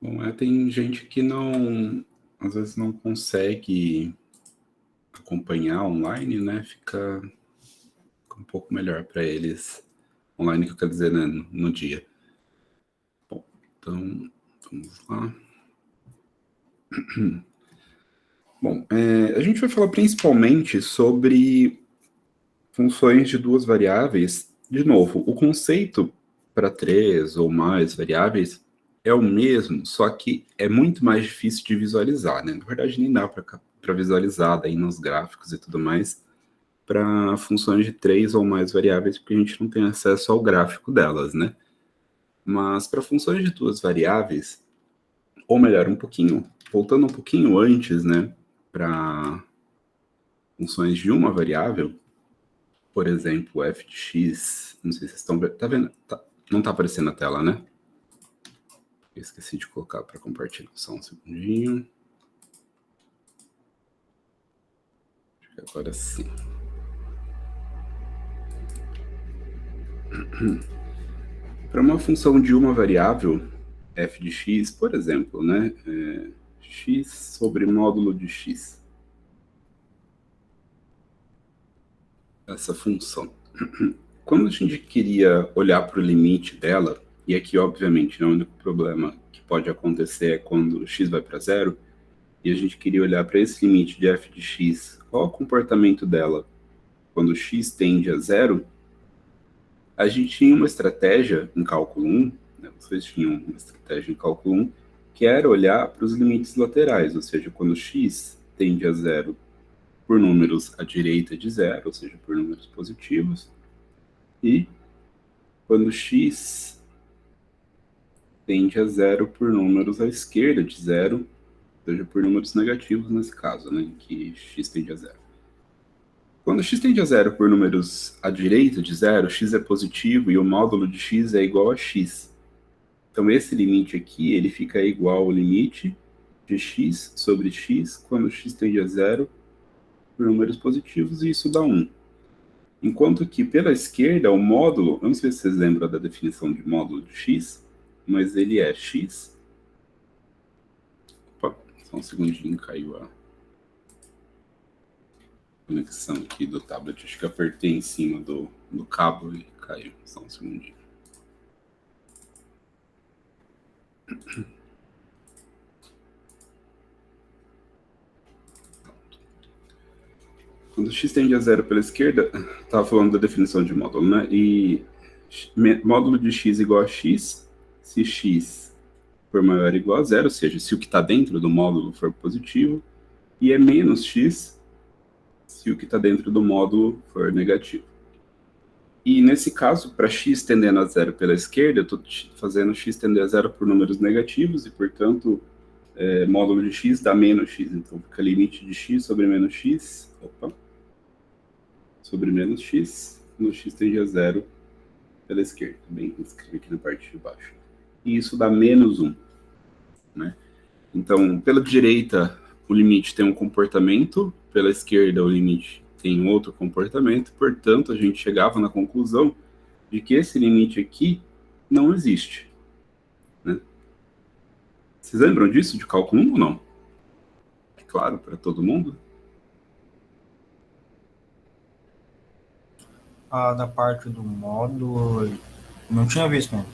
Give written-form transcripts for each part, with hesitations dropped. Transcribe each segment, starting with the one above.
Bom, tem gente que não, às vezes não consegue acompanhar online, né? Fica um pouco melhor para eles. Online, que eu quero dizer, né? No dia. Bom, então, vamos lá. Bom, a gente vai falar principalmente sobre funções de duas variáveis. De novo, o conceito para três ou mais variáveis é o mesmo, só que é muito mais difícil de visualizar, né? Na verdade, nem dá para visualizar daí nos gráficos e tudo mais para funções de três ou mais variáveis, porque a gente não tem acesso ao gráfico delas, né? Mas para funções de duas variáveis, ou melhor, voltando um pouquinho antes, né? Para funções de uma variável, por exemplo, f de x, não sei se vocês estão vendo, tá vendo? Não está aparecendo na tela, né? Eu esqueci de colocar para compartilhar, só um segundinho. Agora sim. Para uma função de uma variável, f de x, por exemplo, né? X sobre módulo de x. Essa função. Quando a gente queria olhar para o limite dela, e aqui, obviamente, o único problema que pode acontecer é quando x vai para zero, e a gente queria olhar para esse limite de f de x, qual o comportamento dela quando x tende a zero, a gente tinha uma estratégia em cálculo 1, né, vocês tinham uma estratégia em cálculo 1, que era olhar para os limites laterais, ou seja, quando x tende a zero por números à direita de zero, ou seja, por números positivos, e quando x tende a zero por números à esquerda de zero, ou seja, por números negativos nesse caso, né, em que x tende a zero. Quando x tende a zero por números à direita de zero, x é positivo e o módulo de x é igual a x. Então esse limite aqui, ele fica igual ao limite de x sobre x quando x tende a zero por números positivos, e isso dá 1. Enquanto que pela esquerda, o módulo, eu não sei se vocês lembram da definição de módulo de x, mas ele é x. Opa, só um segundinho, caiu a conexão aqui do tablet. Acho que apertei em cima do cabo e caiu. Só um segundinho. Quando x tende a zero pela esquerda, estava falando da definição de módulo, né? E módulo de x igual a x, se x for maior ou igual a zero, ou seja, se o que está dentro do módulo for positivo, e é menos x se o que está dentro do módulo for negativo. E nesse caso, para x tendendo a zero pela esquerda, eu estou fazendo x tender a zero por números negativos, e portanto, módulo de x dá menos x, então fica limite de x sobre menos x, sobre menos x, quando x tende a zero pela esquerda. Também escrevi aqui na parte de baixo. E isso dá menos 1. Né? Então, pela direita, o limite tem um comportamento, pela esquerda, o limite tem outro comportamento, portanto, a gente chegava na conclusão de que esse limite aqui não existe. Né? Vocês lembram disso, de cálculo 1 ou não? É claro, para todo mundo? Da parte do módulo, não tinha visto ainda.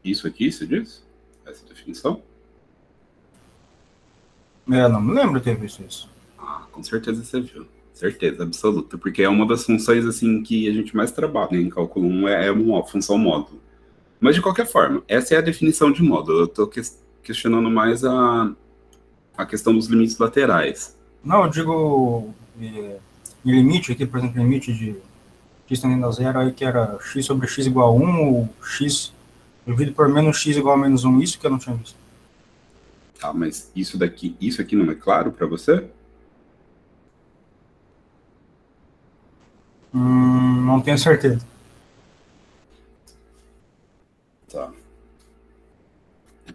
Isso aqui, você diz? Essa definição? Não me lembro de ter visto isso. Com certeza você viu. Certeza absoluta. Porque é uma das funções assim que a gente mais trabalha, né, em cálculo 1, é uma função módulo. Mas de qualquer forma, essa é a definição de módulo. Eu estou questionando mais a questão dos limites laterais. Não, eu digo em limite aqui, por exemplo, limite de x tendendo a zero, aí que era x sobre x igual a 1, ou x dividido por menos x igual a menos 1, isso que eu não tinha visto. Tá, mas isso aqui não é claro para você? Não tenho certeza. Tá.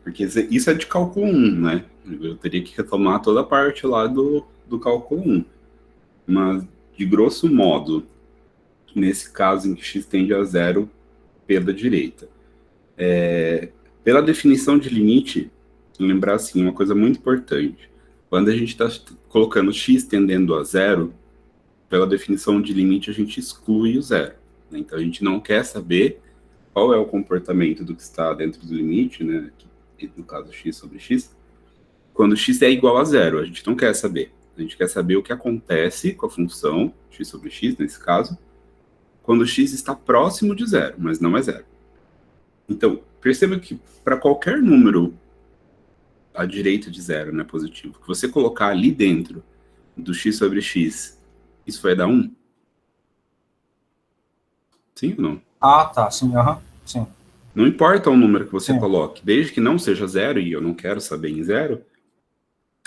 Porque isso é de cálculo 1, né? Eu teria que retomar toda a parte lá do cálculo 1. Mas, de grosso modo, nesse caso em que x tende a zero pela direita, Pela definição de limite, lembrar assim, uma coisa muito importante. Quando a gente está colocando x tendendo a zero, pela definição de limite, a gente exclui o zero. Né? Então, a gente não quer saber qual é o comportamento do que está dentro do limite, né? No caso, x sobre x, quando x é igual a zero. A gente não quer saber. A gente quer saber o que acontece com a função x sobre x, nesse caso, quando x está próximo de zero, mas não é zero. Então, perceba que para qualquer número à direita de zero, né, positivo, que você colocar ali dentro do x sobre x, isso vai dar 1? Sim ou não? Ah, tá, sim, sim. Não importa o número que você Sim. coloque, desde que não seja zero, e eu não quero saber em zero,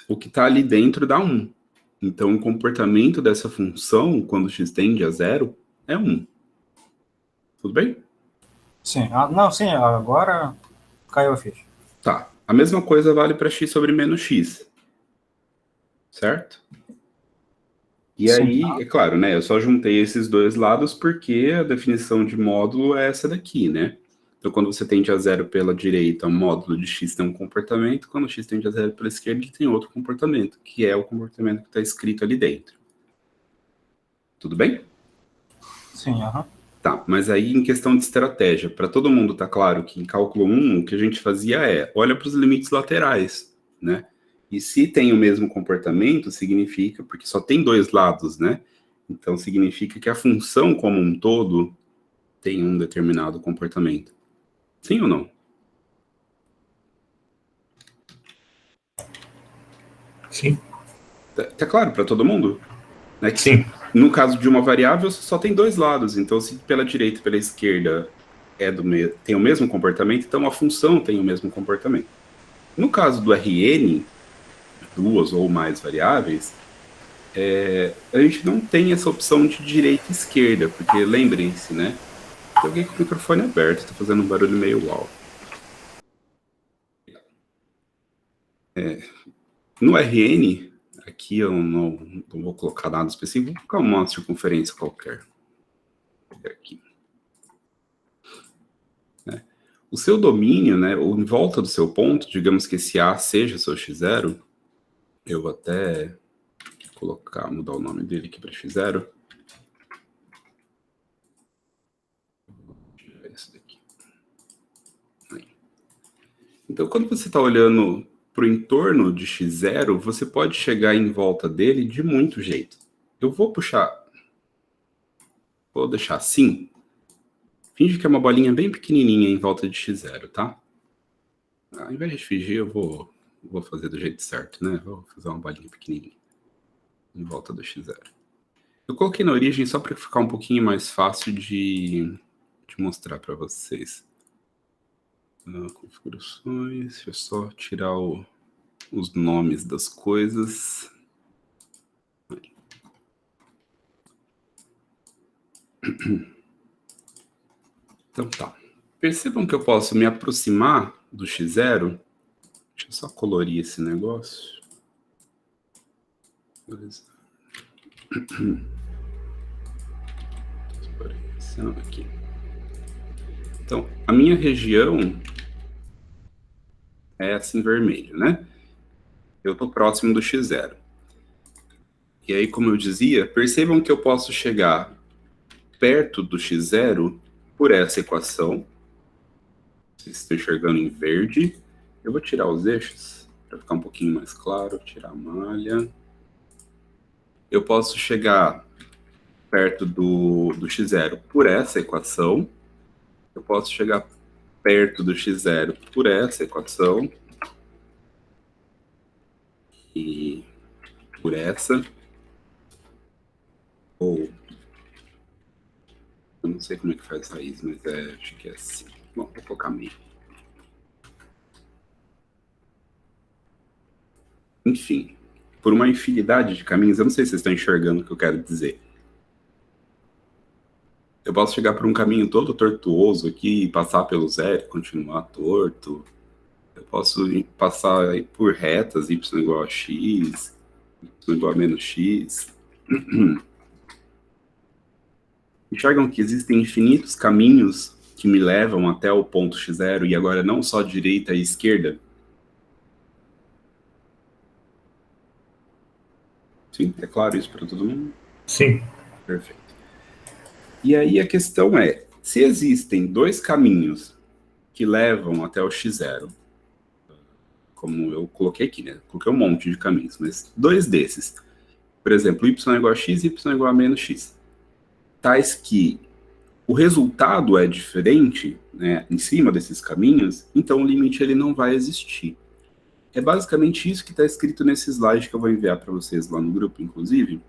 o que está ali dentro dá 1. Então, o comportamento dessa função, quando x tende a zero, é 1. Tudo bem? Sim, não, sim, agora caiu a ficha. Tá. A mesma coisa vale para x sobre menos x. Certo? E Sim. aí, é claro, né? Eu só juntei esses dois lados porque a definição de módulo é essa daqui, né? Então, quando você tende a zero pela direita, o módulo de x tem um comportamento, quando x tende a zero pela esquerda, ele tem outro comportamento, que é o comportamento que está escrito ali dentro. Tudo bem? Sim, Tá, mas aí em questão de estratégia, para todo mundo tá claro que em cálculo 1, o que a gente fazia é, olha para os limites laterais, né? E se tem o mesmo comportamento, significa, porque só tem dois lados, né? Então significa que a função como um todo tem um determinado comportamento. Sim ou não? Sim. Tá claro para todo mundo? Né? Sim. No caso de uma variável, só tem dois lados. Então, se pela direita e pela esquerda tem o mesmo comportamento, então a função tem o mesmo comportamento. No caso do RN, duas ou mais variáveis, a gente não tem essa opção de direita e esquerda, porque lembrem-se, né? Tem alguém com o microfone aberto, tá fazendo um barulho meio alto. No RN, aqui eu não vou colocar nada específico, vou colocar uma circunferência qualquer. Aqui. O seu domínio, né, ou em volta do seu ponto, digamos que esse A seja seu x0, eu vou até mudar o nome dele aqui para x0. Esse daqui. Aí. Então, quando você está olhando para o entorno de x0, você pode chegar em volta dele de muito jeito. Eu vou deixar assim. Finge que é uma bolinha bem pequenininha em volta de x0, tá? Ao invés de fingir, eu vou fazer do jeito certo, né? Vou fazer uma bolinha pequenininha em volta do x0. Eu coloquei na origem só para ficar um pouquinho mais fácil de mostrar para vocês. Configurações, deixa eu só tirar os nomes das coisas. Então tá. Percebam que eu posso me aproximar do x0. Deixa eu só colorir esse negócio. Beleza. Aqui. Então, a minha região é essa em vermelho, né? Eu estou próximo do x0. E aí, como eu dizia, percebam que eu posso chegar perto do x0 por essa equação. Vocês estão enxergando em verde. Eu vou tirar os eixos para ficar um pouquinho mais claro. Tirar a malha. Eu posso chegar perto do x0 por essa equação. Eu posso chegar perto do x0 por essa equação. E por essa. Ou eu não sei como é que faz raiz, mas acho que é assim. Bom, vou colocar meio. Enfim, por uma infinidade de caminhos, eu não sei se vocês estão enxergando o que eu quero dizer. Eu posso chegar por um caminho todo tortuoso aqui, passar pelo zero, continuar torto. Eu posso passar por retas, y igual a x, y igual a menos x. Enxergam que existem infinitos caminhos que me levam até o ponto x0 e agora não só direita e esquerda? Sim, é claro isso para todo mundo? Sim. Perfeito. E aí a questão é, se existem dois caminhos que levam até o x0, como eu coloquei aqui, né? Coloquei um monte de caminhos, mas dois desses, por exemplo, y é igual a x e y é igual a menos x, tais que o resultado é diferente, né, em cima desses caminhos, então o limite ele não vai existir. É basicamente isso que está escrito nesse slide que eu vou enviar para vocês lá no grupo, inclusive,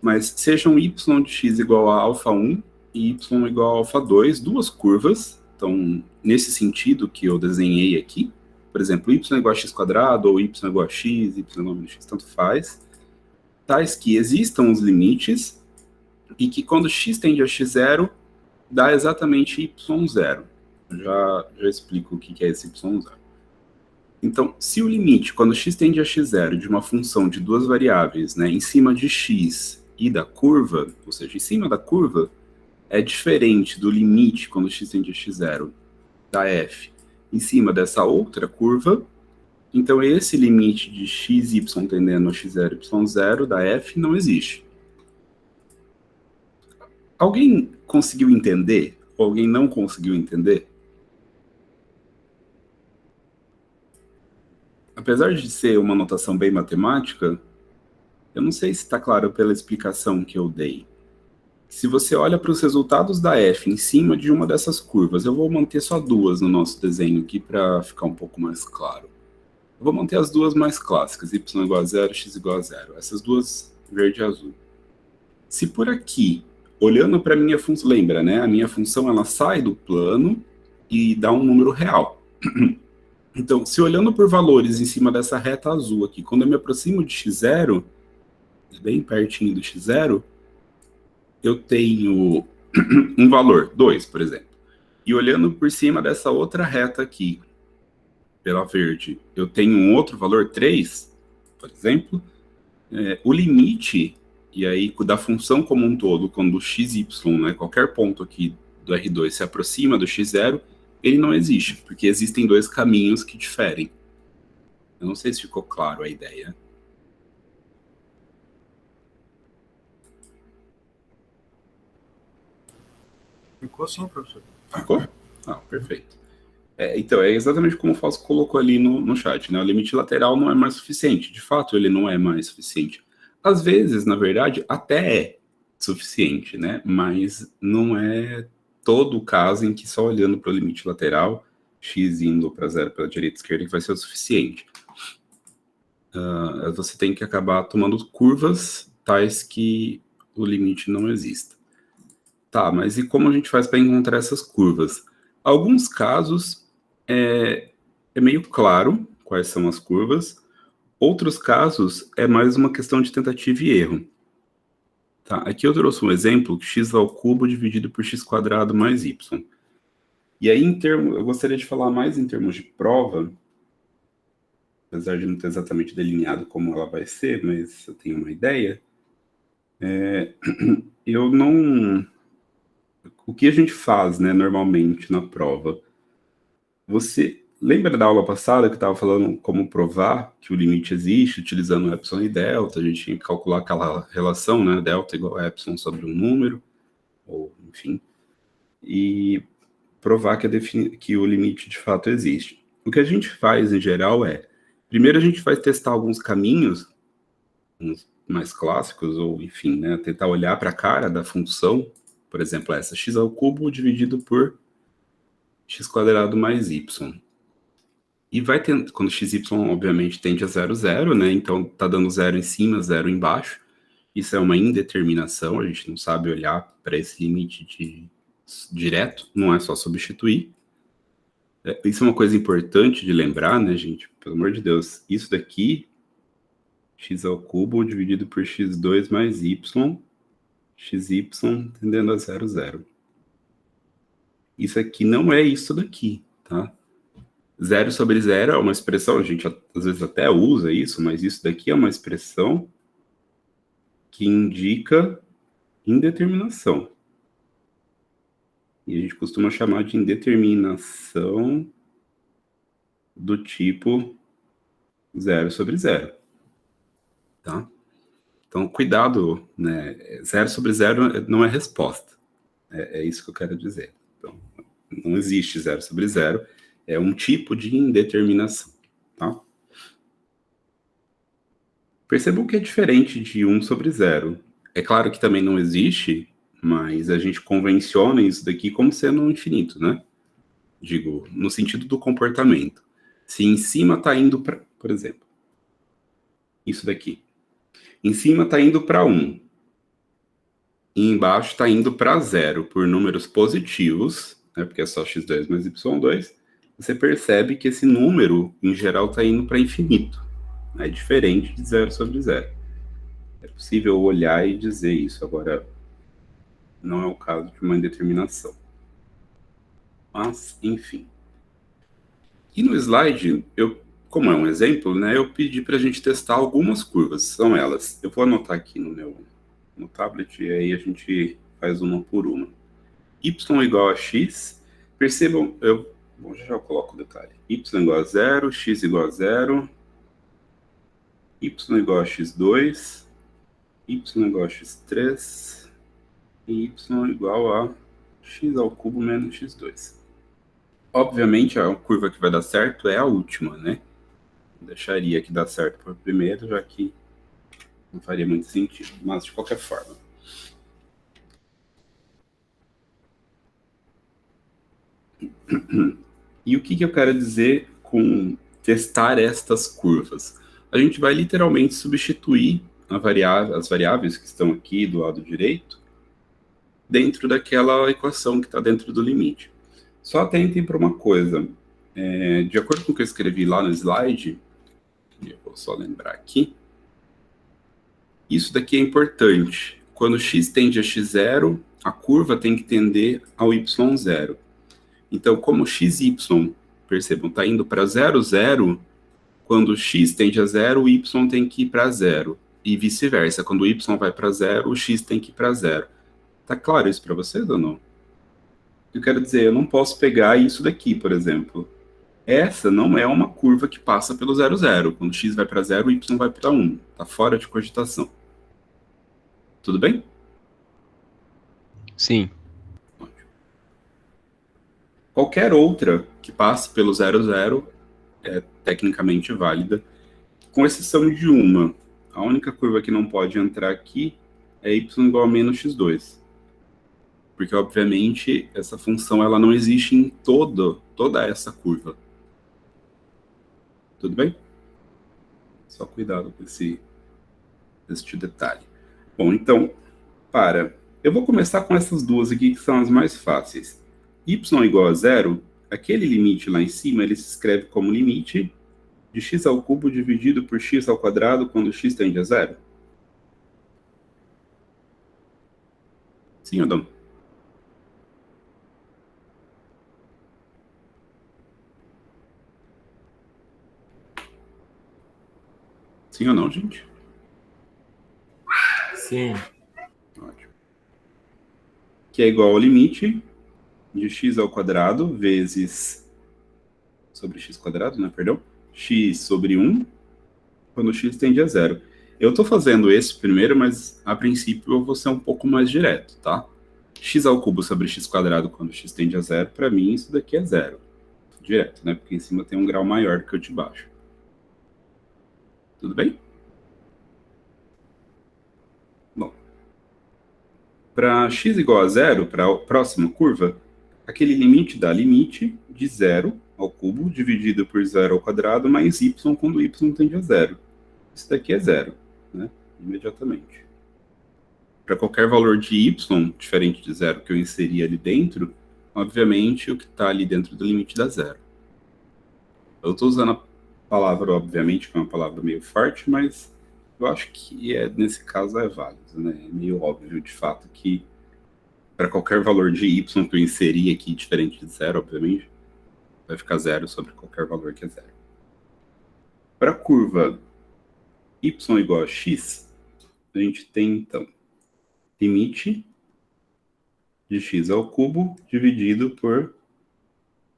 mas sejam y de x igual a alfa 1 e y igual a alfa 2, duas curvas, então, nesse sentido que eu desenhei aqui, por exemplo, y igual a x quadrado, ou y igual a x, y igual a x, tanto faz, tais que existam os limites e que quando x tende a x0, dá exatamente y0. Já explico o que é esse y0. Então, se o limite, quando x tende a x0, de uma função de duas variáveis, né, em cima de x e da curva, ou seja, em cima da curva, é diferente do limite, quando x tende a x0, da f, em cima dessa outra curva, então esse limite de x, y tendendo a x0, y0 da f não existe. Alguém conseguiu entender? Ou alguém não conseguiu entender? Apesar de ser uma notação bem matemática, eu não sei se está claro pela explicação que eu dei. Se você olha para os resultados da f em cima de uma dessas curvas, eu vou manter só duas no nosso desenho aqui para ficar um pouco mais claro. Eu vou manter as duas mais clássicas, y igual a 0, x igual a 0. Essas duas, verde e azul. Se por aqui, olhando para a minha função, lembra, né? A minha função ela sai do plano e dá um número real. Então, se olhando por valores em cima dessa reta azul aqui, quando eu me aproximo de x0, bem pertinho do x0, eu tenho um valor, 2, por exemplo. E olhando por cima dessa outra reta aqui, pela verde, eu tenho um outro valor, 3, por exemplo. O limite, e aí da função como um todo, quando o xy, né, qualquer ponto aqui do R2 se aproxima do x0, ele não existe, porque existem dois caminhos que diferem. Eu não sei se ficou claro a ideia. Ficou sim, professor. Ficou? Ah, perfeito. Então, é exatamente como o Fausto colocou ali no chat, né? O limite lateral não é mais suficiente. De fato, ele não é mais suficiente. Às vezes, na verdade, até é suficiente, né? Mas não é todo o caso em que só olhando para o limite lateral, x indo para 0 pela direita e esquerda, que vai ser o suficiente. Você tem que acabar tomando curvas tais que o limite não exista. Tá, mas e como a gente faz para encontrar essas curvas? Alguns casos é meio claro quais são as curvas, outros casos é mais uma questão de tentativa e erro. Tá, aqui eu trouxe um exemplo, x ao cubo dividido por x quadrado mais y. E aí, eu gostaria de falar mais em termos de prova, apesar de não ter exatamente delineado como ela vai ser, mas eu tenho uma ideia. Eu não... O que a gente faz, né, normalmente na prova? Você lembra da aula passada que estava falando como provar que o limite existe, utilizando epsilon e delta? A gente tinha que calcular aquela relação, né, delta igual a epsilon sobre um número, ou enfim, e provar que o limite de fato existe. O que a gente faz, em geral, primeiro a gente vai testar alguns caminhos, uns mais clássicos, ou enfim, né, tentar olhar para a cara da função, por exemplo, essa x ao cubo dividido por x quadrado mais y. E vai ter, quando xy, obviamente, tende a 0, 0, né, então tá dando 0 em cima, 0 embaixo. Isso é uma indeterminação, a gente não sabe olhar para esse limite direto, não é só substituir. Isso é uma coisa importante de lembrar, né, gente? Pelo amor de Deus, isso daqui, x ao cubo dividido por x2 mais y, xy tendendo a 0, 0. Isso aqui não é isso daqui, tá? 0 sobre 0 é uma expressão, a gente às vezes até usa isso, mas isso daqui é uma expressão que indica indeterminação. E a gente costuma chamar de indeterminação do tipo 0 sobre 0. Tá? Então, cuidado, né? 0 sobre 0 não é resposta. É isso que eu quero dizer. Então, não existe 0 sobre 0. É um tipo de indeterminação. Tá? Percebam que é diferente de 1 sobre 0. É claro que também não existe, mas a gente convenciona isso daqui como sendo infinito, né? Digo, no sentido do comportamento. Se em cima está indo para, por exemplo, isso daqui. Em cima está indo para 1. E embaixo está indo para 0 por números positivos, né, porque é só x2 mais y2. Você percebe que esse número, em geral, está indo para infinito. É diferente de 0 sobre 0. É possível olhar e dizer isso. Agora, não é o caso de uma indeterminação. Mas, enfim. E no slide, como é um exemplo, né, eu pedi para a gente testar algumas curvas. São elas. Eu vou anotar aqui no tablet e aí a gente faz uma por uma. Y igual a x. Percebam, bom, já eu coloco o detalhe. Y igual a 0, x igual a 0, y igual a x2, y igual a x3 e y igual a x ao cubo menos x2. Obviamente, a curva que vai dar certo é a última, né? Deixaria que dá certo por primeiro, já que não faria muito sentido, mas de qualquer forma. E o que eu quero dizer com testar estas curvas? A gente vai literalmente substituir as variáveis que estão aqui do lado direito dentro daquela equação que está dentro do limite. Só atentem para uma coisa. De acordo com o que eu escrevi lá no slide, eu vou só lembrar aqui, isso daqui é importante. Quando x tende a x0, a curva tem que tender ao y0. Então, como x e y, percebam, está indo para 0, 0, quando x tende a 0, o y tem que ir para 0. E vice-versa, quando o y vai para 0, o x tem que ir para 0. Tá claro isso para vocês ou não? Eu quero dizer, eu não posso pegar isso daqui, por exemplo. Essa não é uma curva que passa pelo 0, 0. Quando x vai para 0, o y vai para 1. Está fora de cogitação. Tudo bem? Sim. Qualquer outra que passe pelo 0, 0 é tecnicamente válida, com exceção de uma. A única curva que não pode entrar aqui é y igual a menos x2. Porque, obviamente, essa função ela não existe em toda essa curva. Tudo bem? Só cuidado com este detalhe. Bom, então, eu vou começar com essas duas aqui, que são as mais fáceis. Y igual a 0, aquele limite lá em cima, ele se escreve como limite de x ao cubo dividido por x ao quadrado quando x tende a 0. Sim ou não? Sim ou não, gente? Sim. Ótimo. Que é igual ao limite de x ao quadrado vezes sobre x quadrado, né? Perdão. X sobre 1 quando x tende a 0. Eu estou fazendo esse primeiro, mas a princípio eu vou ser um pouco mais direto, tá? X ao cubo sobre x quadrado quando x tende a 0, para mim isso daqui é 0. Direto, né? Porque em cima tem um grau maior do que o de baixo. Tudo bem? Bom. Para x igual a 0, para a próxima curva, aquele limite dá limite de 0 ao cubo dividido por 0 ao quadrado mais y quando y tende a 0. Isso daqui é 0, né? Imediatamente. Para qualquer valor de y, diferente de 0 que eu inseri ali dentro, obviamente o que está ali dentro do limite dá 0. Eu estou usando a palavra, obviamente, que é uma palavra meio forte, mas eu acho que nesse caso é válido, né? É meio óbvio, de fato, que para qualquer valor de y que eu inserir aqui, diferente de 0, obviamente, vai ficar 0 sobre qualquer valor que é 0. Para a curva y igual a x, a gente tem, então, limite de x ao cubo dividido por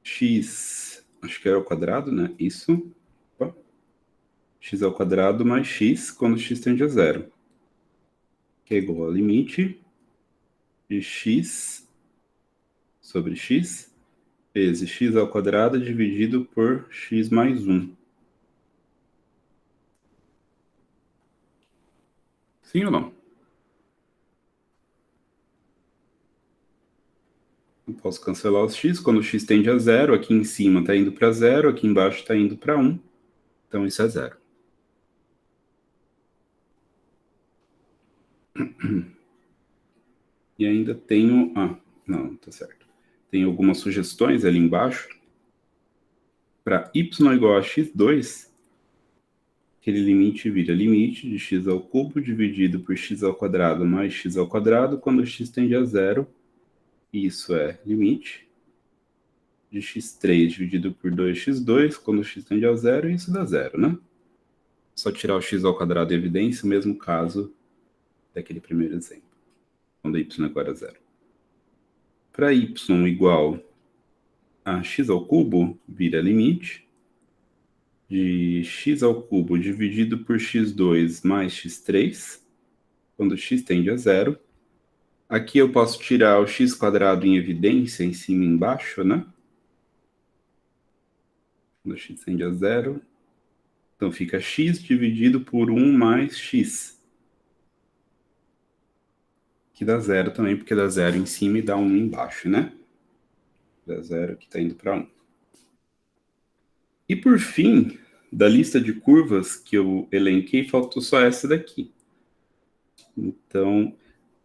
x, acho que era ao quadrado, né? Isso. Opa. X ao quadrado mais x quando x tende a zero, que é igual ao limite de x sobre x vezes x ao quadrado dividido por x mais 1. Sim ou não? Eu posso cancelar os x. Quando o x tende a zero, aqui em cima está indo para zero, aqui embaixo está indo para 1. Então isso é zero. E ainda tenho... Ah, não, tá certo. Tem algumas sugestões ali embaixo. Para y igual a x2, aquele limite vira limite de x ao cubo dividido por x ao quadrado mais x ao quadrado quando x tende a zero. Isso é limite de x3 dividido por 2x2 quando x tende a zero, e isso dá zero, né? Só tirar o x ao quadrado em evidência, o mesmo caso daquele primeiro exemplo, quando y igual a zero. Para y igual a x ao cubo, vira limite de x ao cubo dividido por x2 mais x3, quando x tende a zero. Aqui eu posso tirar o x quadrado em evidência, em cima e embaixo, né? Quando x tende a zero. Então fica x dividido por 1 mais x. Que dá zero também, porque dá zero em cima e dá 1 embaixo, né? Dá zero que está indo para 1. E por fim, da lista de curvas que eu elenquei, faltou só essa daqui. Então,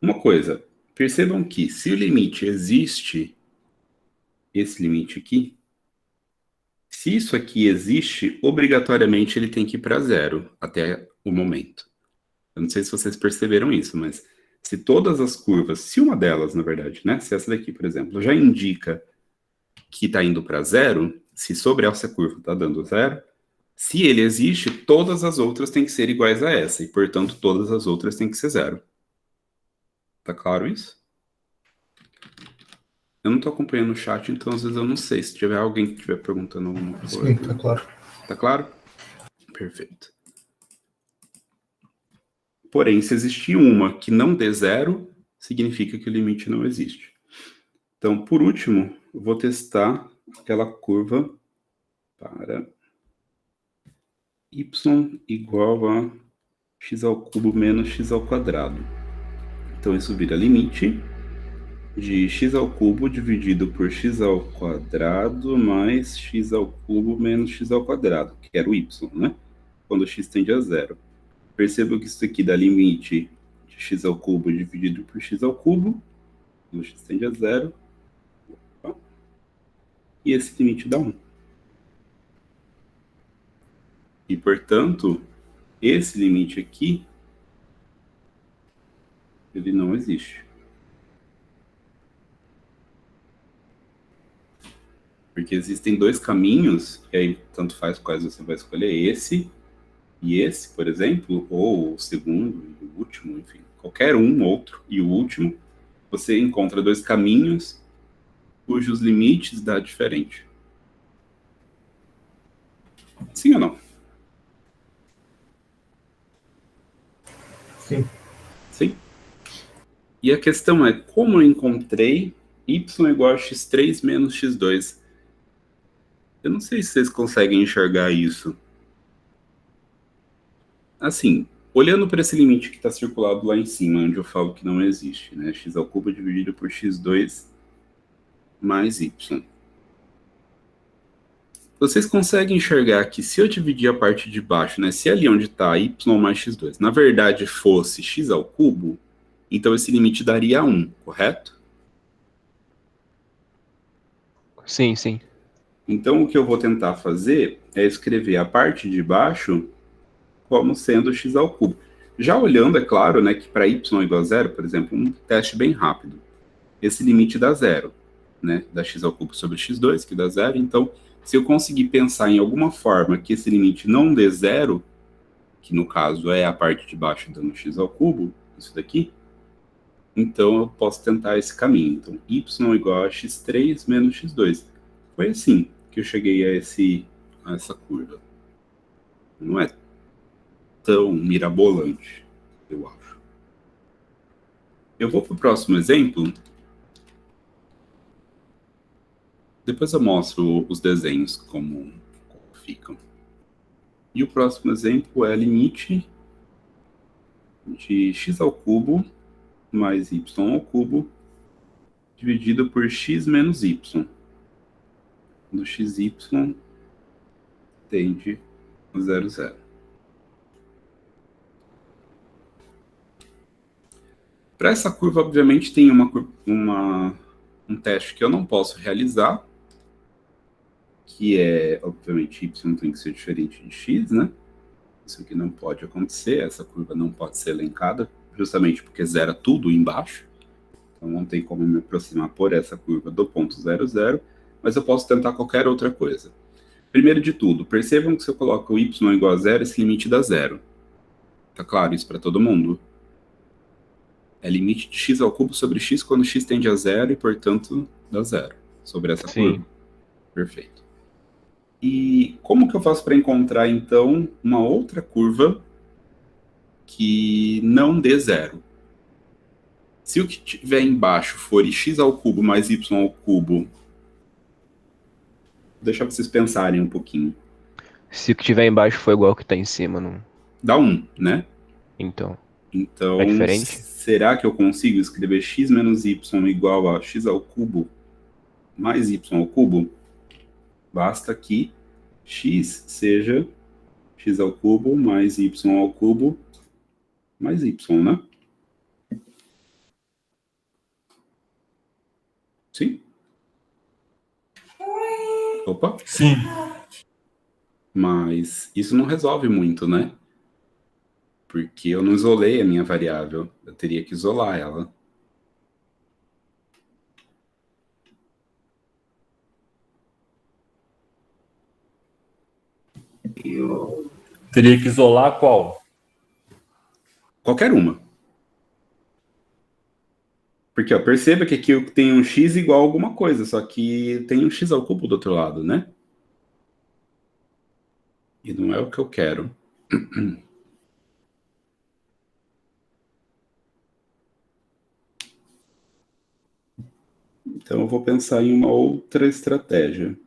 uma coisa, percebam que se o limite existe, esse limite aqui, se isso aqui existe, obrigatoriamente ele tem que ir para zero até o momento. Eu não sei se vocês perceberam isso, mas se todas as curvas, se uma delas, na verdade, né, se essa daqui, por exemplo, já indica que está indo para zero, se sobre essa curva está dando zero, se ele existe, todas as outras têm que ser iguais a essa, e, portanto, todas as outras têm que ser zero. Tá claro isso? Eu não estou acompanhando o chat, então às vezes eu não sei. Se tiver alguém que estiver perguntando alguma coisa. Sim, tá claro. Tá claro? Perfeito. Porém, se existir uma que não dê zero, significa que o limite não existe. Então, por último, eu vou testar aquela curva para y igual a x ao cubo menos x ao quadrado. Então, isso vira limite de x ao cubo dividido por x ao quadrado mais x ao cubo menos x ao quadrado, que era o y, né? Quando x tende a zero. Perceba que isso aqui dá limite de x ao cubo dividido por x ao cubo, quando x tende a zero. Opa. E esse limite dá 1. E, portanto, esse limite aqui, ele não existe. Porque existem dois caminhos, e aí tanto faz quais você vai escolher, esse e esse, por exemplo, ou o segundo e o último, enfim, qualquer um outro e o último, você encontra dois caminhos cujos limites dá diferente. Sim ou não? Sim. Sim. E a questão é, como eu encontrei y igual a x3 menos x2? Eu não sei se vocês conseguem enxergar isso. Assim, olhando para esse limite que está circulado lá em cima, onde eu falo que não existe, né? X ao cubo dividido por x2 mais y. Vocês conseguem enxergar que se eu dividir a parte de baixo, né? Se ali onde está y mais x2, na verdade fosse x ao cubo, então esse limite daria 1, correto? Sim, sim. Então o que eu vou tentar fazer é escrever a parte de baixo como sendo x ao cubo. Já olhando, é claro, né, que para y igual a zero, por exemplo, um teste bem rápido. Esse limite dá zero, né? Dá x ao cubo sobre x2, que dá zero. Então, se eu conseguir pensar em alguma forma que esse limite não dê zero, que no caso é a parte de baixo dando x ao cubo, isso daqui, Então eu posso tentar esse caminho. Então y igual a x3 menos x2. Foi assim que eu cheguei a essa curva. Não é tão mirabolante, eu acho. Eu vou para o próximo exemplo. Depois eu mostro os desenhos como ficam. E o próximo exemplo é limite de x ao cubo mais y ao cubo dividido por x menos y. Do xy tende a 0, 0. Para essa curva, obviamente, tem um teste que eu não posso realizar, que é, obviamente, y tem que ser diferente de x, né? Isso aqui não pode acontecer, essa curva não pode ser elencada, justamente porque zera tudo embaixo. Então não tem como me aproximar por essa curva do ponto 0, 0, mas eu posso tentar qualquer outra coisa. Primeiro de tudo, percebam que se eu coloco o y igual a 0, esse limite dá 0. Tá claro isso para todo mundo? É limite de x ao cubo sobre x quando x tende a 0 e, portanto, dá 0 sobre essa curva. Perfeito. E como que eu faço para encontrar, então, uma outra curva que não dê 0? Se o que tiver embaixo for x ao cubo mais y ao cubo, vou deixar vocês pensarem um pouquinho. Se o que tiver embaixo for igual ao que está em cima, não... Dá 1, né? Então, é diferente? Será que eu consigo escrever x menos y igual a x ao cubo mais y ao cubo? Basta que x seja x ao cubo mais y ao cubo mais y, né? Sim? Opa? Sim. Mas isso não resolve muito, né? Porque eu não isolei a minha variável. Eu teria que isolar ela. Teria que isolar qual? Qualquer uma. Porque, ó, perceba que aqui eu tenho um x igual a alguma coisa, só que tem um x ao cubo do outro lado, né? E não é o que eu quero. Então eu vou pensar em uma outra estratégia.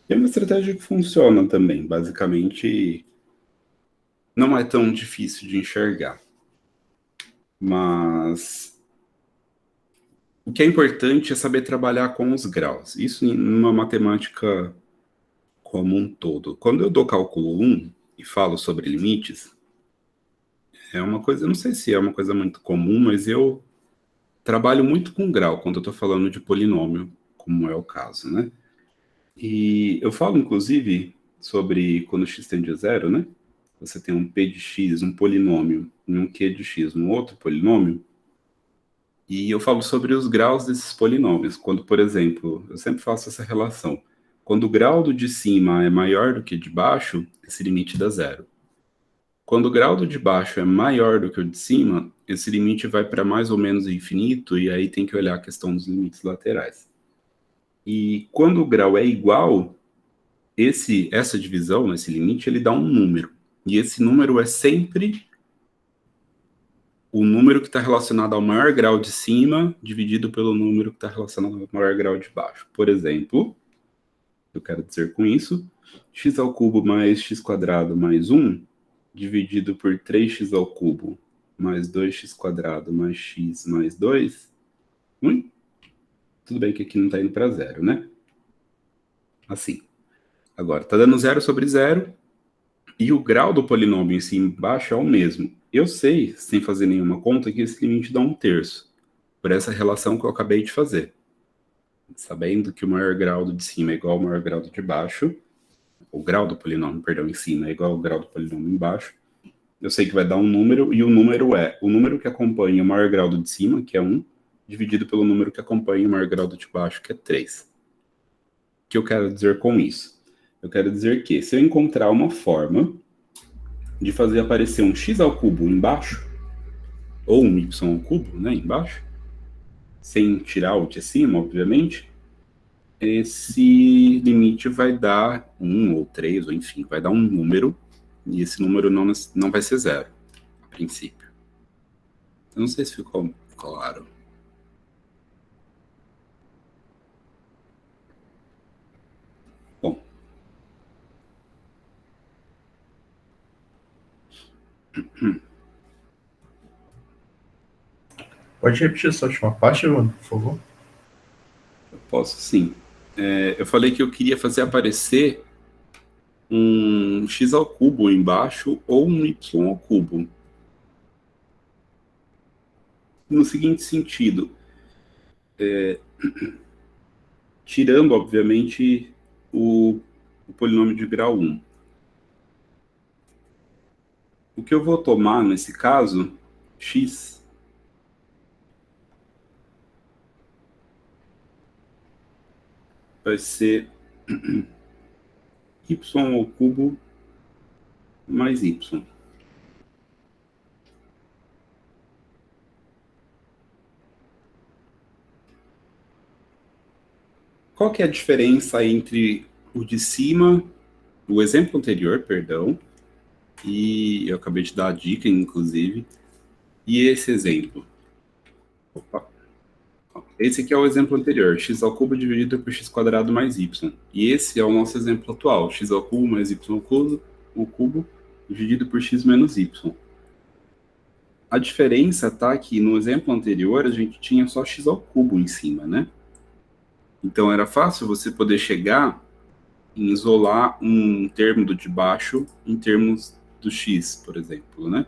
É uma estratégia que funciona também, basicamente não é tão difícil de enxergar. Mas o que é importante é saber trabalhar com os graus. Isso numa matemática como um todo. Quando eu dou cálculo 1 e falo sobre limites, é uma coisa, eu não sei se é uma coisa muito comum, mas eu trabalho muito com grau quando eu estou falando de polinômio, como é o caso, né? E eu falo, inclusive, sobre quando x tende a 0, né? Você tem um p de x, um polinômio, e um q de x, um outro polinômio. E eu falo sobre os graus desses polinômios. Quando, por exemplo, eu sempre faço essa relação. Quando o grau do de cima é maior do que de baixo, esse limite dá 0. Quando o grau do de baixo é maior do que o de cima, esse limite vai para mais ou menos infinito, e aí tem que olhar a questão dos limites laterais. E quando o grau é igual, essa divisão, esse limite, ele dá um número. E esse número é sempre o número que está relacionado ao maior grau de cima, dividido pelo número que está relacionado ao maior grau de baixo. Por exemplo, eu quero dizer com isso, x ao cubo mais x quadrado mais 1, dividido por 3x ao cubo mais 2x quadrado mais x mais 2. Tudo bem que aqui não está indo para 0, né? Assim. Agora, está dando 0 sobre 0, e o grau do polinômio em cima e embaixo é o mesmo. Eu sei, sem fazer nenhuma conta, que esse limite dá 1/3, por essa relação que eu acabei de fazer. Sabendo que o maior grau do de cima é igual ao maior grau do de baixo, o grau do polinômio, perdão, em cima é igual ao grau do polinômio embaixo, eu sei que vai dar um número, e o número é o número que acompanha o maior grau do de cima, que é 1, dividido pelo número que acompanha o maior grau do de baixo, que é 3. O que eu quero dizer com isso? Eu quero dizer que, se eu encontrar uma forma de fazer aparecer um x ao cubo embaixo, ou um y ao cubo, né, embaixo, sem tirar o de cima, obviamente, esse limite vai dar 1 ou 3, ou enfim, vai dar um número, e esse número não vai ser zero, a princípio. Eu não sei se ficou claro. Bom. Pode repetir essa última parte, Bruno, por favor? Eu posso sim. Eu falei que eu queria fazer aparecer um x ao cubo embaixo ou um y ao cubo. No seguinte sentido, tirando, obviamente, o polinômio de grau 1. O que eu vou tomar nesse caso, x, vai ser y ao cubo mais y. Qual que é a diferença entre o de cima, o exemplo anterior, perdão, e eu acabei de dar a dica, inclusive, e esse exemplo? Opa. Esse aqui é o exemplo anterior, x ao cubo dividido por x quadrado mais y. E esse é o nosso exemplo atual, x ao cubo mais y ao cubo, o cubo dividido por x menos y. A diferença está que no exemplo anterior a gente tinha só x ao cubo em cima, né? Então era fácil você poder chegar em isolar um termo do de baixo em termos do x, por exemplo, né?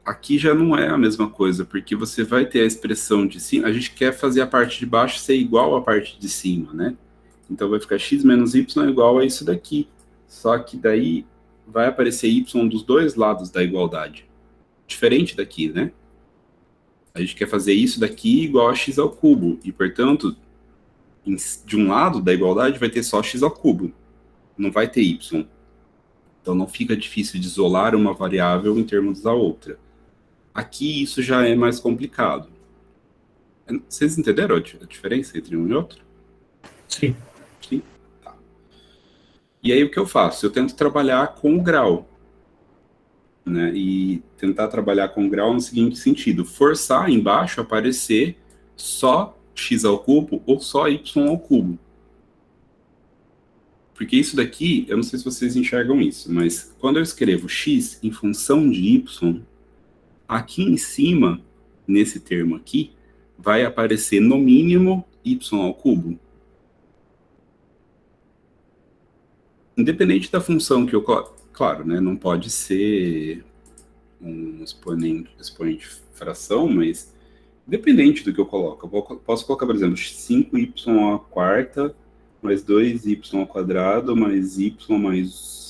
Aqui já não é a mesma coisa, porque você vai ter a expressão de cima, a gente quer fazer a parte de baixo ser igual à parte de cima, né? Então vai ficar x menos y igual a isso daqui. Só que daí vai aparecer y dos dois lados da igualdade. Diferente daqui, né? A gente quer fazer isso daqui igual a x ao cubo. E, portanto, de um lado da igualdade vai ter só x ao cubo. Não vai ter y. Então não fica difícil de isolar uma variável em termos da outra. Aqui isso já é mais complicado. Vocês entenderam a diferença entre um e outro? Sim. Sim? Tá. E aí o que eu faço? Eu tento trabalhar com o grau. Né? E tentar trabalhar com o grau no seguinte sentido. Forçar embaixo aparecer só x ao cubo ou só y ao cubo. Porque isso daqui, eu não sei se vocês enxergam isso, mas quando eu escrevo x em função de y, aqui em cima, nesse termo aqui, vai aparecer no mínimo y ao cubo. Independente da função que eu coloco, claro, né, não pode ser um expoente fração, mas independente do que eu coloco, posso colocar, por exemplo, 5y à quarta mais 2y ao quadrado mais y mais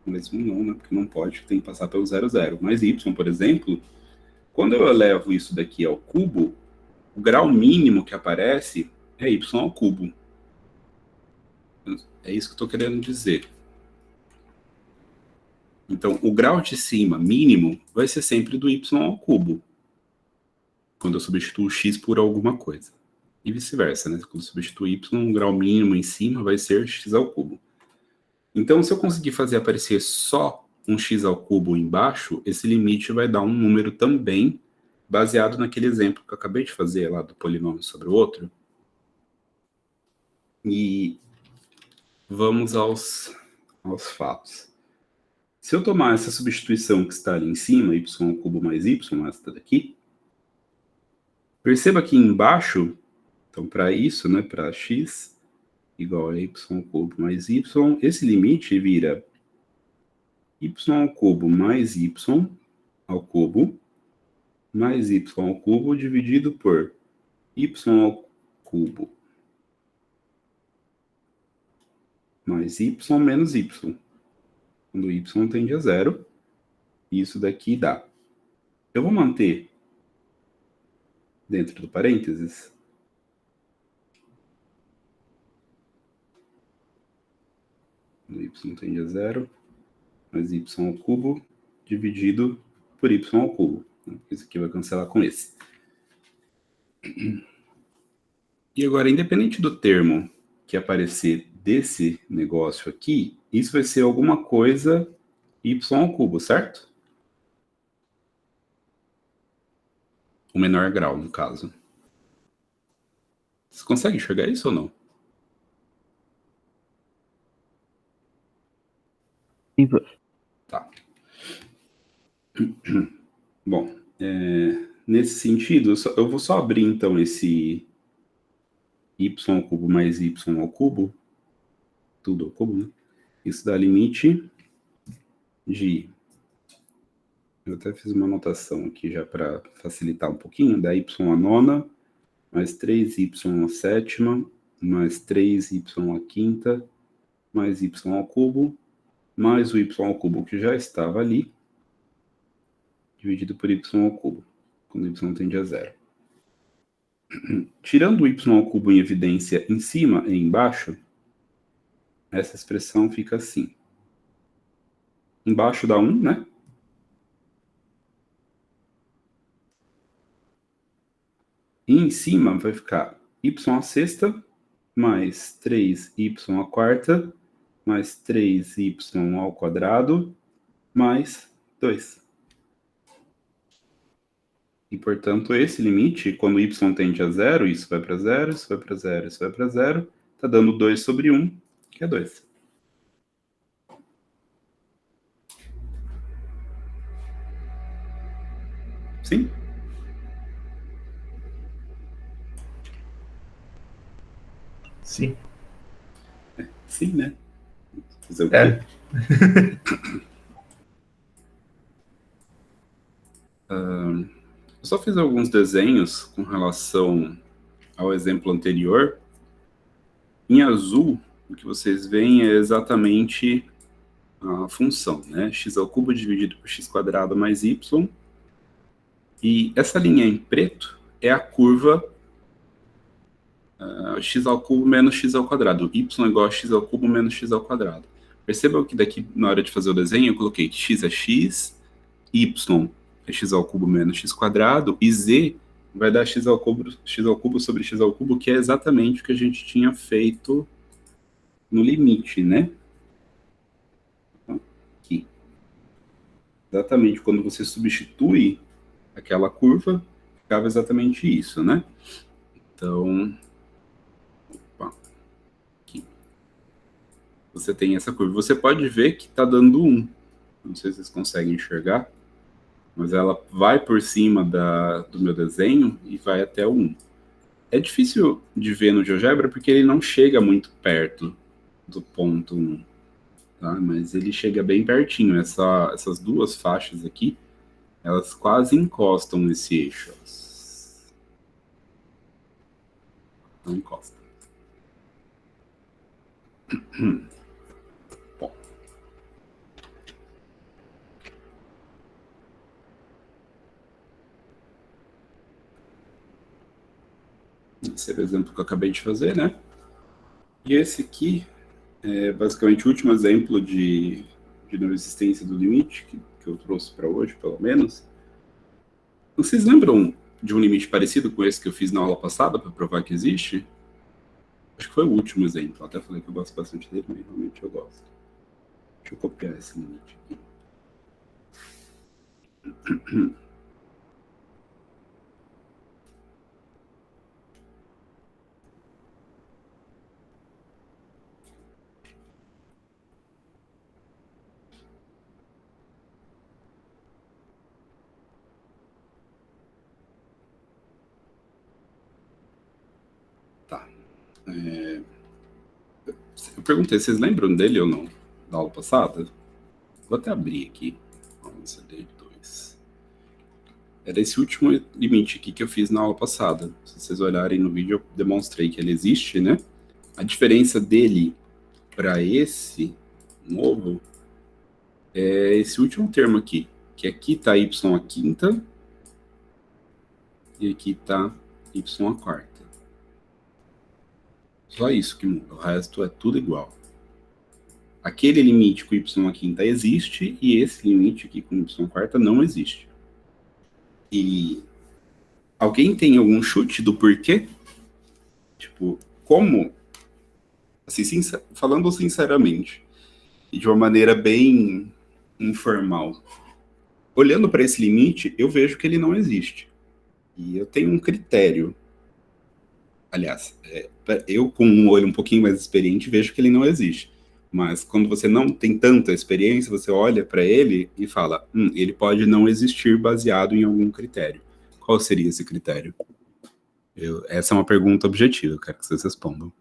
1 não, né? Porque não pode, tem que passar pelo 0, 0. Mais y, por exemplo, quando eu elevo isso daqui ao cubo, o grau mínimo que aparece é y ao cubo. É isso que eu estou querendo dizer. Então, o grau de cima mínimo vai ser sempre do y ao cubo, quando eu substituo x por alguma coisa. E vice-versa, né? Quando eu substituo y, o grau mínimo em cima vai ser x ao cubo. Então, se eu conseguir fazer aparecer só um x ao cubo embaixo, esse limite vai dar um número também, baseado naquele exemplo que eu acabei de fazer lá do polinômio sobre o outro. E vamos aos fatos. Se eu tomar essa substituição que está ali em cima, y ao cubo mais y, essa daqui, perceba que embaixo, então para isso, né, para x igual a y ao cubo mais y, esse limite vira y ao cubo mais y ao cubo mais y ao cubo dividido por y ao cubo mais y menos y. Quando y tende a zero, isso daqui dá. Eu vou manter dentro do parênteses quando y tende a zero, mais y ao cubo dividido por y ao cubo. Isso aqui vai cancelar com esse. E agora, independente do termo que aparecer desse negócio aqui, isso vai ser alguma coisa y ao cubo, certo? O menor grau, no caso. Você consegue enxergar isso ou não? Sim, prof. Tá. Bom, nesse sentido, eu vou só abrir, então, esse y ao cubo mais y ao cubo, tudo ao cubo, né? Isso dá limite de... Eu até fiz uma anotação aqui já para facilitar um pouquinho, da y à nona, mais 3y à sétima, mais 3y à quinta, mais y ao cubo, mais o y ao cubo que já estava ali, dividido por y ao cubo, quando y tende a zero. Tirando o y ao cubo em evidência em cima e embaixo, essa expressão fica assim. Embaixo dá 1, né? E em cima vai ficar y à sexta, mais 3y à quarta, mais 3y ao quadrado, mais 2. E, portanto, esse limite, quando y tende a zero, isso vai para zero, isso vai para zero, isso vai para zero, está dando 2 sobre 1, que é 2. Sim? Sim. Sim, né? Fazer o quê? Eu só fiz alguns desenhos com relação ao exemplo anterior. Em azul, o que vocês veem é exatamente a função, né? X ao cubo dividido por x quadrado mais y. E essa linha em preto é a curva x ao cubo menos x ao quadrado. Y igual a x ao cubo menos x ao quadrado. Percebam que daqui, na hora de fazer o desenho, eu coloquei que x é x, y é x ao cubo menos x quadrado, e z vai dar x ao cubo sobre x ao cubo, que é exatamente o que a gente tinha feito no limite, né? Aqui. Exatamente, quando você substitui aquela curva, ficava exatamente isso, né? Então, aqui. Você tem essa curva. Você pode ver que está dando 1. Não sei se vocês conseguem enxergar, mas ela vai por cima do meu desenho e vai até o 1. É difícil de ver no GeoGebra porque ele não chega muito perto do ponto 1, tá? Mas ele chega bem pertinho. Essas duas faixas aqui, elas quase encostam nesse eixo. Não encostam. Bom. Esse é o exemplo que eu acabei de fazer, né? E esse aqui é basicamente o último exemplo de não existência do limite que eu trouxe para hoje, pelo menos. Vocês lembram de um limite parecido com esse que eu fiz na aula passada para provar que existe? Acho que foi o último exemplo. Eu até falei que eu gosto bastante dele, mas realmente eu gosto. Deixa eu copiar esse limite aqui. Tá. Eu perguntei, vocês lembram dele ou não? Da aula passada? Vou até abrir aqui. Vamos ver, 2. Era esse último limite aqui que eu fiz na aula passada. Se vocês olharem no vídeo, eu demonstrei que ele existe, né? A diferença dele para esse novo é esse último termo aqui, que aqui está y à quinta e aqui está y à quarta. Só isso que muda, o resto é tudo igual. Aquele limite com y à quinta existe e esse limite aqui com y à quarta não existe. E alguém tem algum chute do porquê? Tipo, como? Assim, falando sinceramente, e de uma maneira bem informal, olhando para esse limite, eu vejo que ele não existe. E eu tenho um critério. Aliás, eu com um olho um pouquinho mais experiente vejo que ele não existe. Mas quando você não tem tanta experiência, você olha para ele e fala, ele pode não existir baseado em algum critério. Qual seria esse critério? Essa é uma pergunta objetiva, eu quero que vocês respondam.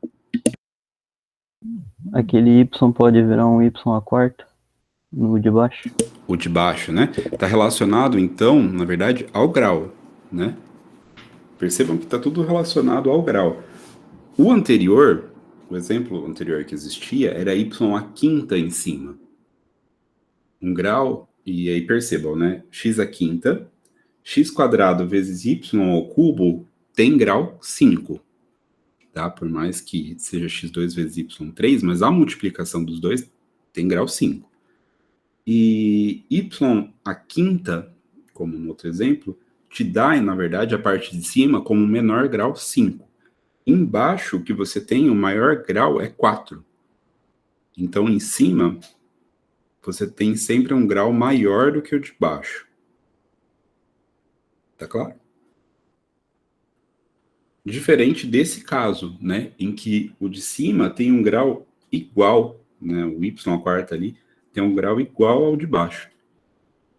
Aquele y pode virar um y à quarta no de baixo? O de baixo, né? Está relacionado, então, na verdade, ao grau, né? Percebam que está tudo relacionado ao grau. O anterior, o exemplo anterior que existia, era y à quinta em cima. Um grau, e aí percebam, né? X à quinta, x quadrado vezes y ao cubo tem grau 5. Tá? Por mais que seja x2 vezes y3, mas a multiplicação dos dois tem grau 5. E y à quinta, como no outro exemplo, te dá, na verdade, a parte de cima como menor grau 5. Embaixo, o que você tem, o maior grau é 4. Então, em cima, você tem sempre um grau maior do que o de baixo. Tá claro? Diferente desse caso, né, em que o de cima tem um grau igual, né, o y à quarta ali, tem um grau igual ao de baixo.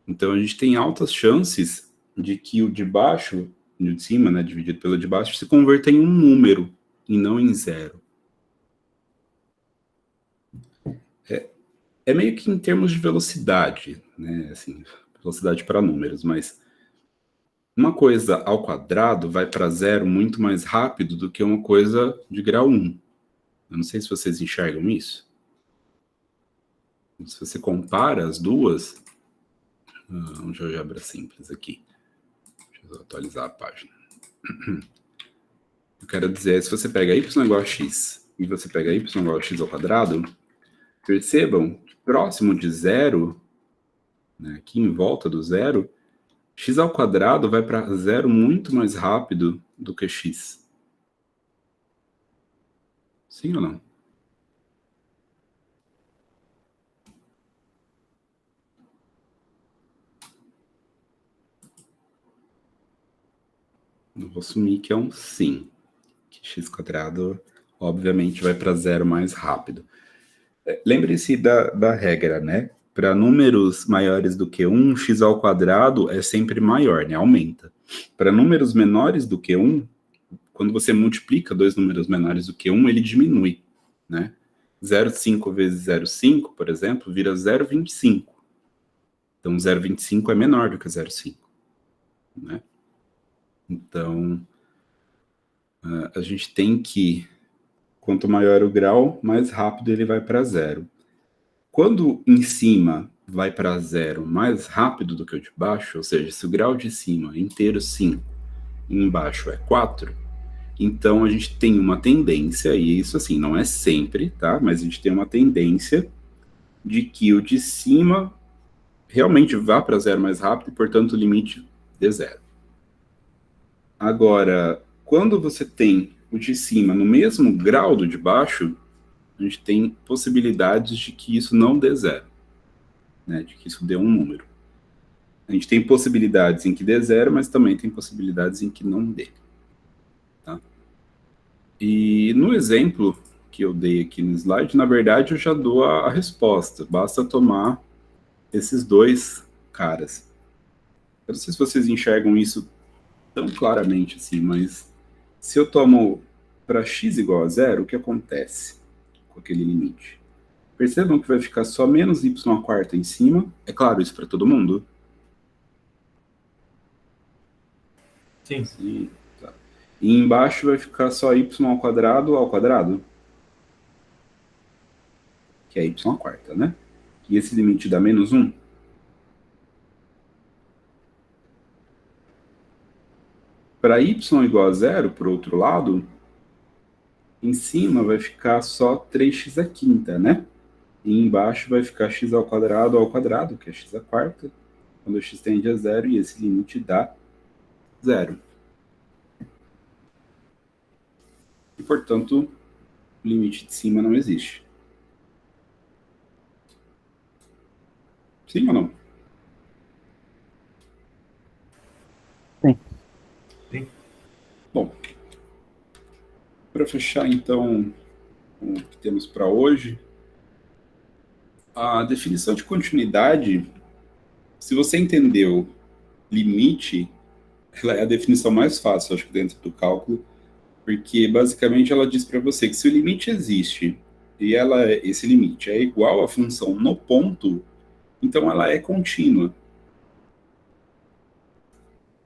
Então, a gente tem altas chances de que o de baixo, o de cima, né, dividido pelo de baixo, se converta em um número e não em zero. É meio que em termos de velocidade, né, assim, velocidade para números, mas uma coisa ao quadrado vai para zero muito mais rápido do que uma coisa de grau 1. Eu não sei se vocês enxergam isso. Se você compara as duas... Vamos de álgebra simples aqui. Deixa eu atualizar a página. Eu quero dizer, se você pega y igual a x e você pega y igual a x ao quadrado, percebam que próximo de zero, né, aqui em volta do zero, x ao quadrado vai para zero muito mais rápido do que x. Sim ou não? Eu vou assumir que é um sim. Que x quadrado, obviamente, vai para zero mais rápido. Lembre-se da regra, né? Para números maiores do que 1, x ao quadrado é sempre maior, né? Aumenta. Para números menores do que 1, quando você multiplica dois números menores do que 1, ele diminui, né? 0,5 vezes 0,5, por exemplo, vira 0,25. Então, 0,25 é menor do que 0,5, né? Então, a gente tem que, quanto maior o grau, mais rápido ele vai para zero. Quando em cima vai para zero mais rápido do que o de baixo, ou seja, se o grau de cima é inteiro 5 e embaixo é 4, então a gente tem uma tendência, e isso assim, não é sempre, tá? Mas a gente tem uma tendência de que o de cima realmente vá para zero mais rápido e, portanto, o limite dê zero. Agora, quando você tem o de cima no mesmo grau do de baixo, a gente tem possibilidades de que isso não dê zero, né? De que isso dê um número. A gente tem possibilidades em que dê zero, mas também tem possibilidades em que não dê. Tá? E no exemplo que eu dei aqui no slide, na verdade eu já dou a resposta. Basta tomar esses dois caras. Eu não sei se vocês enxergam isso tão claramente assim, mas se eu tomo para x igual a zero, o que acontece com aquele limite? Percebam que vai ficar só menos y à quarta em cima. É claro isso para todo mundo? Sim. Sim, tá. E embaixo vai ficar só y ao quadrado, que é y à quarta, né? E esse limite dá menos 1. Para y igual a zero, por outro lado, em cima vai ficar só 3x à quinta, né? E embaixo vai ficar x ao quadrado, que é x à quarta, quando x tende a zero, e esse limite dá 0. E, portanto, o limite de cima não existe. Sim ou não? Sim. Sim. Bom, para fechar, então, o que temos para hoje, a definição de continuidade, se você entendeu limite, ela é a definição mais fácil, acho que dentro do cálculo, porque basicamente ela diz para você que se o limite existe e esse limite é igual à função no ponto, então ela é contínua.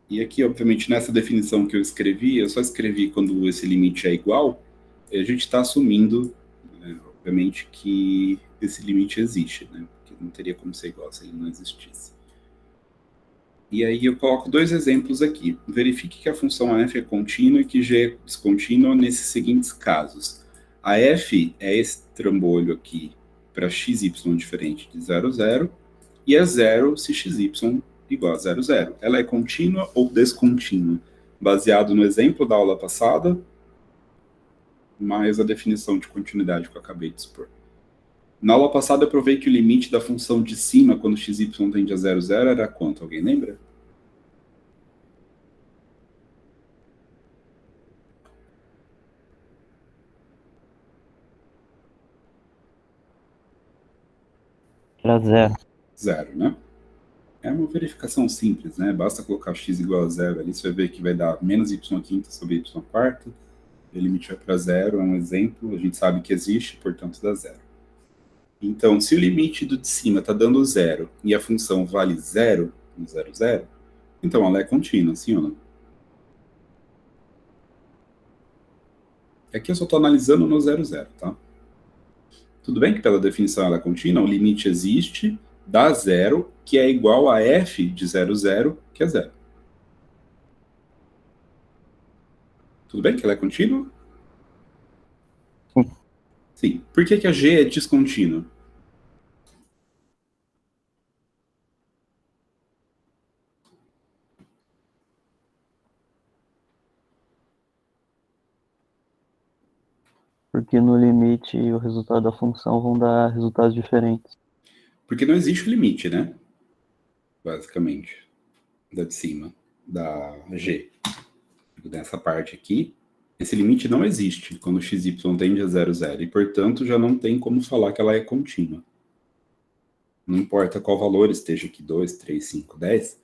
E aqui, obviamente, nessa definição que eu escrevi, eu só escrevi quando esse limite é igual, e a gente está assumindo, né, obviamente, que esse limite existe, né? Porque não teria como ser igual se ele não existisse. E aí eu coloco dois exemplos aqui. Verifique que a função f é contínua e que g é descontínua nesses seguintes casos. A f é esse trambolho aqui para xy diferente de 0, 0, e é 0 se xy igual a 0, 0. Ela é contínua ou descontínua? Baseado no exemplo da aula passada, mais a definição de continuidade que eu acabei de expor. Na aula passada eu provei que o limite da função de cima, quando xy tende a 0, 0, era quanto? Alguém lembra? Era 0. 0, né? É uma verificação simples, né? Basta colocar x igual a 0 ali, você vai ver que vai dar menos y quinta sobre y quarta. O limite vai para 0, é um exemplo, a gente sabe que existe, portanto dá 0. Então, se o limite do de cima está dando 0 e a função vale 0, 0, 0, então ela é contínua, sim ou não? Aqui eu só estou analisando no 0, 0, tá? Tudo bem que pela definição ela é contínua, o limite existe, dá 0, que é igual a f de 0, 0, que é 0. Tudo bem que ela é contínua? Sim. Sim. Por que a g é descontínua? Porque no limite o resultado da função vão dar resultados diferentes. Porque não existe o limite, né? Basicamente. Da de cima. Da g. Nessa parte aqui, esse limite não existe quando xy tende a 0, 0. E, portanto, já não tem como falar que ela é contínua. Não importa qual valor esteja aqui, 2, 3, 5, 10.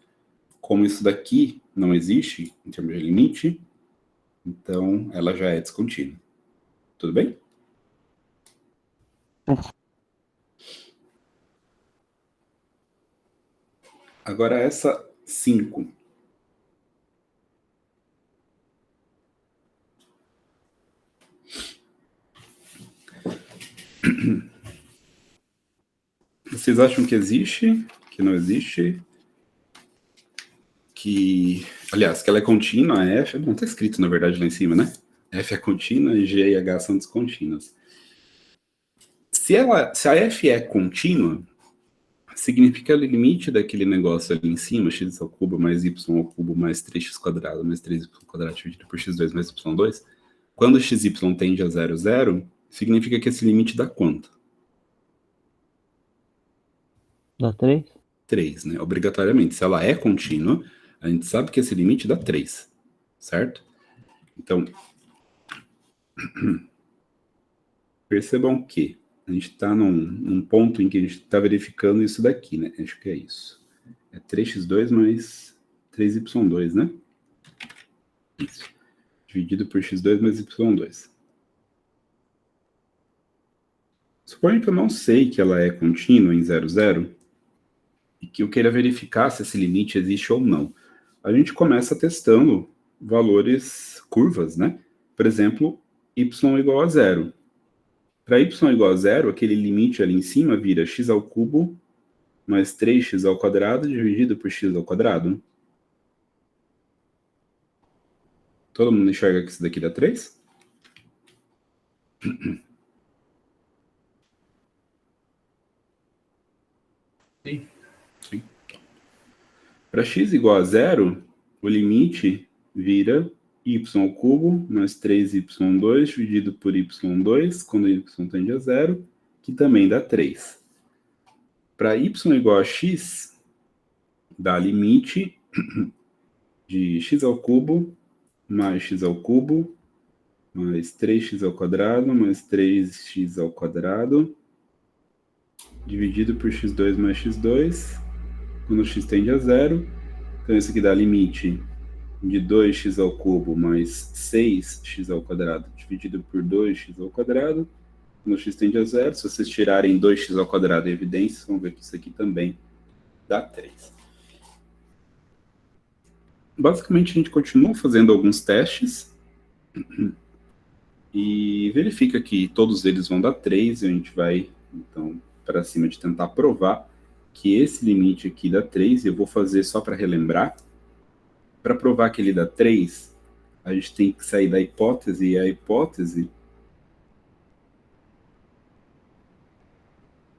Como isso daqui não existe em termos de limite, então ela já é descontínua. Tudo bem? Agora essa 5. Vocês acham que existe? Que não existe? Que, aliás, que ela é contínua, a f, não está escrito na verdade lá em cima, né? F é contínua e g e h são descontínuas. Se a f é contínua, significa o limite daquele negócio ali em cima, x ao cubo mais y ao cubo mais 3x quadrado mais 3y quadrado dividido por x2 mais y2, quando xy tende a 0, 0, significa que esse limite dá quanto? Dá 3? 3, né? Obrigatoriamente. Se ela é contínua, a gente sabe que esse limite dá 3, certo? Então, percebam que a gente está num ponto em que a gente está verificando isso daqui, né? Acho que é isso. É 3x2 mais 3y2, né? Isso. Dividido por x2 mais y2. Suponha que eu não sei que ela é contínua em 0, 0 e que eu queira verificar se esse limite existe ou não. A gente começa testando valores curvas, né? Por exemplo, y igual a 0. Para y igual a 0, aquele limite ali em cima vira x ao cubo mais 3x ao quadrado dividido por x ao quadrado. Todo mundo enxerga que isso daqui dá 3? Sim. Sim. Para x igual a 0, o limite vira y ao cubo mais 3y2 dividido por y2, quando y tende a zero, que também dá 3. Para y igual a x, dá limite de x ao cubo mais x ao cubo mais 3x ao quadrado mais 3x ao quadrado dividido por x2 mais x2, quando x tende a zero. Então isso aqui dá limite de 2x ao cubo mais 6x ao quadrado dividido por 2x ao quadrado, quando x tende a zero. Se vocês tirarem 2x ao quadrado em evidência, vão ver que isso aqui também dá 3. Basicamente, a gente continua fazendo alguns testes e verifica que todos eles vão dar 3, e a gente vai, então, para cima de tentar provar que esse limite aqui dá 3, e eu vou fazer só para relembrar. Para provar que ele dá 3, a gente tem que sair da hipótese, e a hipótese,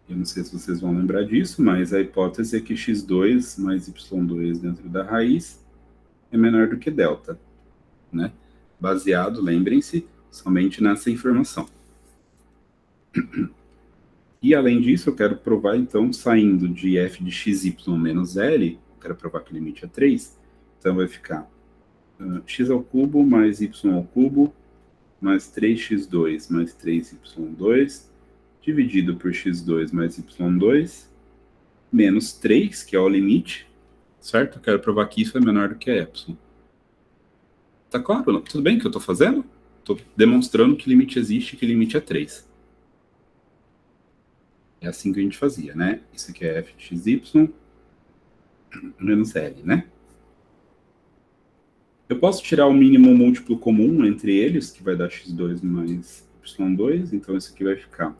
eu não sei se vocês vão lembrar disso, mas a hipótese é que x2 mais y2 dentro da raiz é menor do que delta, né? Baseado, lembrem-se, somente nessa informação. E além disso, eu quero provar, então, saindo de f de xy menos l, quero provar que o limite é 3, então vai ficar x ao cubo mais y ao cubo mais 3x2 mais 3y2 dividido por x2 mais y2 menos 3, que é o limite, certo? Eu quero provar que isso é menor do que a epsilon. Tá claro? Tudo bem o que eu estou fazendo? Estou demonstrando que limite existe e que limite é 3. É assim que a gente fazia, né? Isso aqui é f de xy menos l, né? Eu posso tirar o mínimo múltiplo comum entre eles, que vai dar x2 mais y2, então isso aqui vai ficar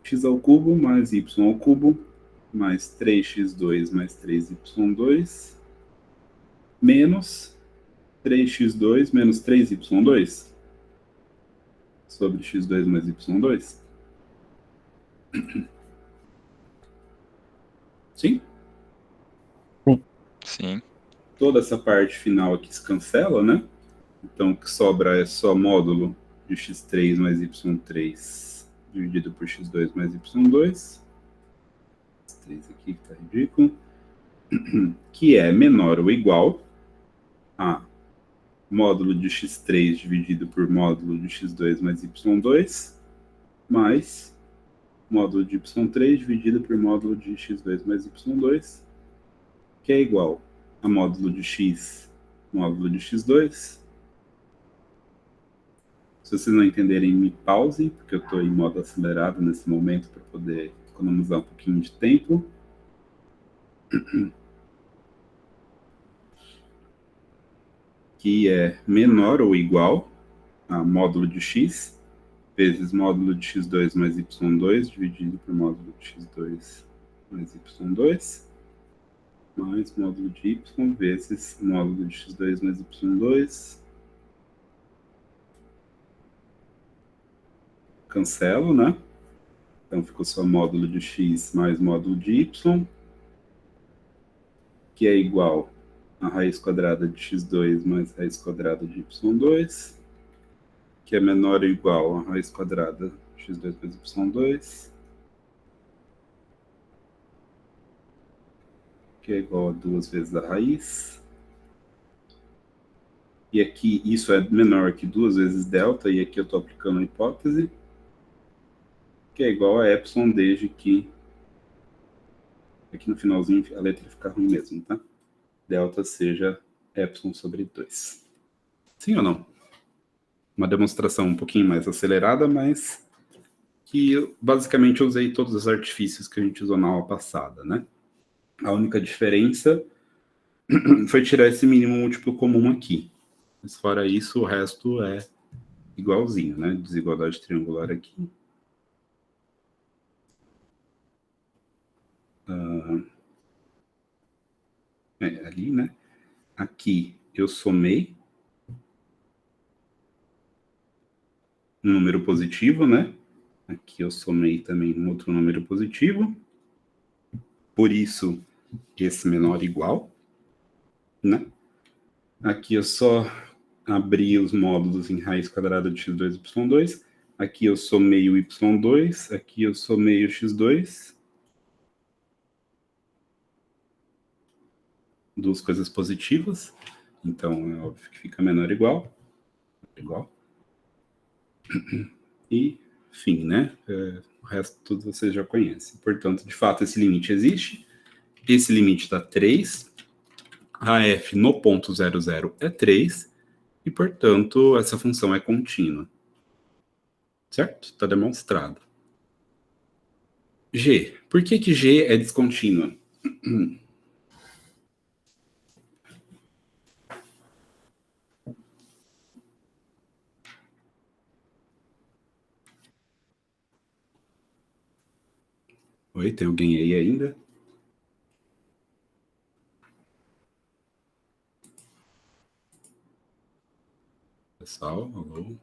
x ao cubo mais y ao cubo mais 3x2 mais 3y2 menos 3x2 menos 3y2 sobre x2 mais y2. Sim? Sim. Toda essa parte final aqui se cancela, né? Então o que sobra é só módulo de x3 mais y3 dividido por x2 mais y2. Esse 3 aqui que tá ridículo. Que é menor ou igual a módulo de x3 dividido por módulo de x2 mais y2 mais módulo de y3 dividido por módulo de x2 mais y2, que é igual a módulo de x módulo de x2. Se vocês não entenderem, me pausem, porque eu estou em modo acelerado nesse momento para poder economizar um pouquinho de tempo. Que é menor ou igual a módulo de x vezes módulo de x2 mais y2 dividido por módulo de x2 mais y2 mais módulo de y vezes módulo de x2 mais y2. Cancelo, né? Então ficou só módulo de x mais módulo de y, que é igual a raiz quadrada de x2 mais raiz quadrada de y2, que é menor ou igual a raiz quadrada de x2 mais y2, que é igual a 2 vezes a raiz. E aqui isso é menor que 2 vezes delta, e aqui eu estou aplicando a hipótese, que é igual a epsilon, desde que aqui no finalzinho a letra fica ruim mesmo, tá? Delta seja epsilon sobre 2. Sim ou não? Uma demonstração um pouquinho mais acelerada, mas que basicamente eu usei todos os artifícios que a gente usou na aula passada, né? A única diferença foi tirar esse mínimo múltiplo comum aqui. Mas fora isso, o resto é igualzinho, né? Desigualdade triangular aqui. Ali, né? Aqui eu somei um número positivo, né? Aqui eu somei também um outro número positivo. Por isso, esse menor igual, né? Aqui eu só abri os módulos em raiz quadrada de x2 e y2. Aqui eu somei o y2, aqui eu somei o x2. Duas coisas positivas. Então, é óbvio que fica menor ou igual. Igual. E, fim, né? O resto tudo vocês já conhecem. Portanto, de fato, esse limite existe. Esse limite dá 3. A f no ponto 0, 0 é 3. E, portanto, essa função é contínua. Certo? Está demonstrado. G. Por que que G é descontínua? Oi, tem alguém aí ainda? Pessoal, alô?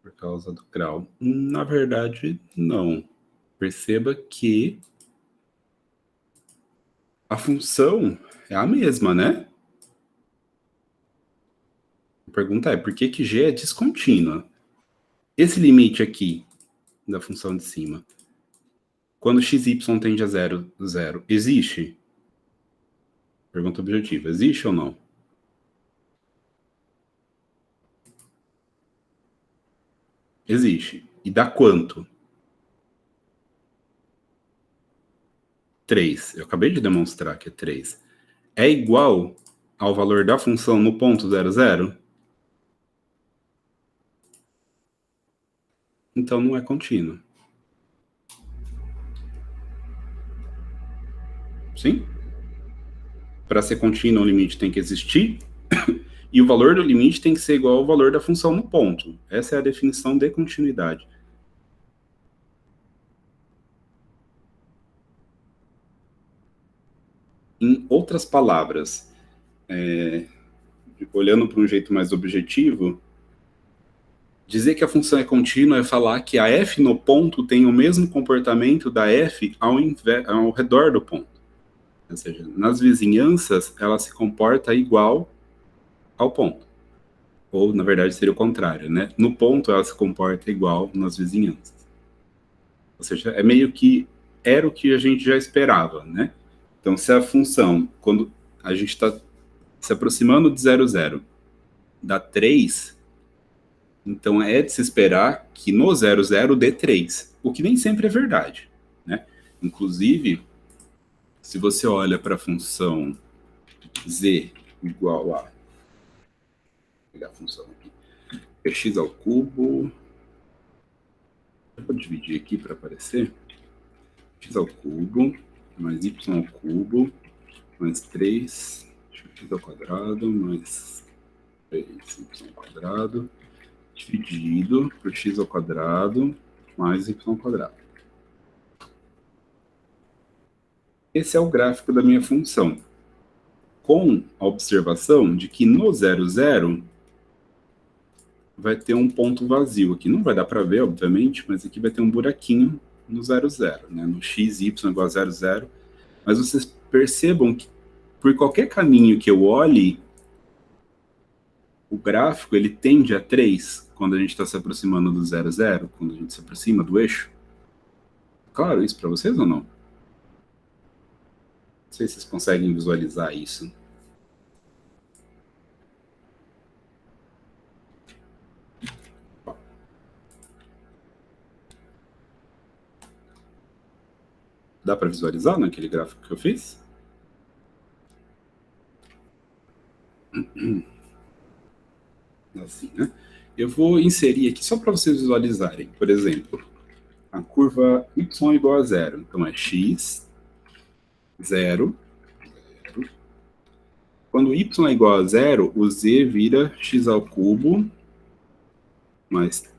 Por causa do grau. Na verdade, não. Perceba que a função é a mesma, né? A pergunta é, por que que G é descontínua? Esse limite aqui, da função de cima, quando x e y tende a 0, 0, existe? Pergunta objetiva, existe ou não? Existe. E dá quanto? 3. Eu acabei de demonstrar que é 3. É igual ao valor da função no ponto 0, 0? Então não é contínuo. Sim? Para ser contínuo, o limite tem que existir. E o valor do limite tem que ser igual ao valor da função no ponto. Essa é a definição de continuidade. Em outras palavras, olhando para um jeito mais objetivo, dizer que a função é contínua é falar que a f no ponto tem o mesmo comportamento da f ao redor do ponto. Ou seja, nas vizinhanças, ela se comporta igual ao ponto. Ou, na verdade, seria o contrário, né? No ponto, ela se comporta igual nas vizinhanças. Ou seja, é meio que era o que a gente já esperava, né? Então, se a função, quando a gente está se aproximando de 0, 0, dá 3, então é de se esperar que no 0, 0 dê 3, o que nem sempre é verdade, né? Inclusive, se você olha para a função z igual a... Vou pegar a função aqui. É x ao cubo... Eu vou dividir aqui para aparecer. X ao cubo mais y ao cubo mais 3 x ao quadrado mais 3y ao quadrado dividido por x ao quadrado mais y ao quadrado. Esse é o gráfico da minha função, com a observação de que no 0, 0 vai ter um ponto vazio aqui. Não vai dar para ver, obviamente, mas aqui vai ter um buraquinho no 0, 0, né? No x, y igual a 0, 0. Mas vocês percebam que por qualquer caminho que eu olhe, o gráfico ele tende a 3 quando a gente está se aproximando do 0, 0, quando a gente se aproxima do eixo. Claro isso para vocês ou não? Não sei se vocês conseguem visualizar isso. Dá para visualizar naquele gráfico que eu fiz? Assim, né? Eu vou inserir aqui só para vocês visualizarem. Por exemplo, a curva y igual a 0. Então é x, 0, 0. Quando y é igual a 0, o z vira x ao cubo mais